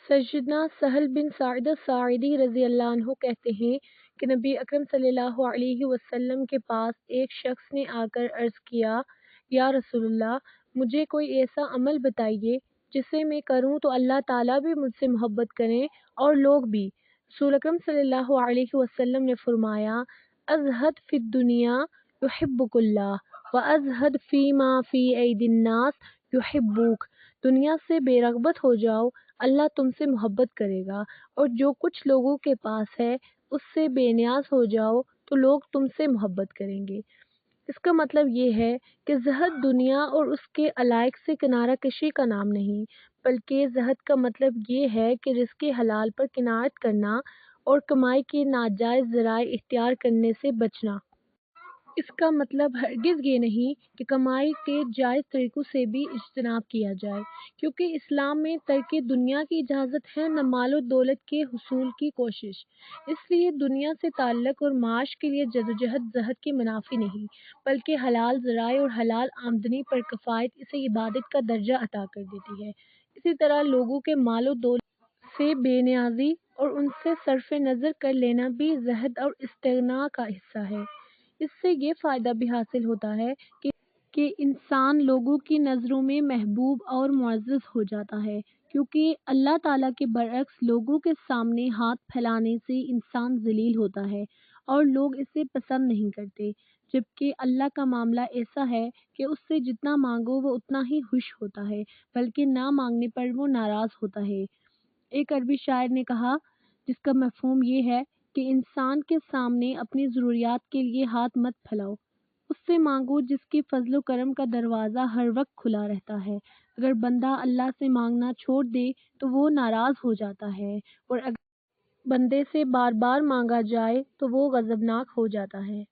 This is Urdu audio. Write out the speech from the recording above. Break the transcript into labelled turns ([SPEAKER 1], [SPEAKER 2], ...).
[SPEAKER 1] سیدنا سہل بن سعد الساعدی رضی اللہ عنہ کہتے ہیں کہ نبی اکرم صلی اللہ علیہ وسلم کے پاس ایک شخص نے آ کر عرض کیا، یا رسول اللہ، مجھے کوئی ایسا عمل بتائیے جسے میں کروں تو اللہ تعالیٰ بھی مجھ سے محبت کریں اور لوگ بھی۔ رسول اکرم صلی اللہ علیہ وسلم نے فرمایا، ازہد فی الدنیا یحبک اللہ وازہد فی ما فی ایدی الناس یحبوک۔ دنیا سے بے رغبت ہو جاؤ، اللہ تم سے محبت کرے گا، اور جو کچھ لوگوں کے پاس ہے اس سے بے نیاز ہو جاؤ تو لوگ تم سے محبت کریں گے۔ اس کا مطلب یہ ہے کہ زہد دنیا اور اس کے علائق سے کنارہ کشی کا نام نہیں، بلکہ زہد کا مطلب یہ ہے کہ رزق حلال پر قناعت کرنا اور کمائی کے ناجائز ذرائع اختیار کرنے سے بچنا۔ اس کا مطلب ہرگز یہ نہیں کہ کمائی کے جائز طریقوں سے بھی اجتناب کیا جائے، کیونکہ اسلام میں ترک دنیا کی اجازت ہے، نہ مال و دولت کے حصول کی کوشش۔ اس لیے دنیا سے تعلق اور معاش کے لیے جدوجہد زہد کے منافی نہیں، بلکہ حلال ذرائع اور حلال آمدنی پر کفایت اسے عبادت کا درجہ عطا کر دیتی ہے۔ اسی طرح لوگوں کے مال و دولت سے بے نیازی اور ان سے صرف نظر کر لینا بھی زہد اور استغنا کا حصہ ہے۔ اس سے یہ فائدہ بھی حاصل ہوتا ہے کہ انسان لوگوں کی نظروں میں محبوب اور معزز ہو جاتا ہے، کیونکہ اللہ تعالیٰ کے برعکس لوگوں کے سامنے ہاتھ پھیلانے سے انسان ذلیل ہوتا ہے اور لوگ اسے پسند نہیں کرتے، جبکہ اللہ کا معاملہ ایسا ہے کہ اس سے جتنا مانگو وہ اتنا ہی خوش ہوتا ہے، بلکہ نہ مانگنے پر وہ ناراض ہوتا ہے۔ ایک عربی شاعر نے کہا، جس کا مفہوم یہ ہے کہ انسان کے سامنے اپنی ضروریات کے لیے ہاتھ مت پھیلاؤ، اس سے مانگو جس کی فضل و کرم کا دروازہ ہر وقت کھلا رہتا ہے۔ اگر بندہ اللہ سے مانگنا چھوڑ دے تو وہ ناراض ہو جاتا ہے، اور اگر بندے سے بار بار مانگا جائے تو وہ غضبناک ہو جاتا ہے۔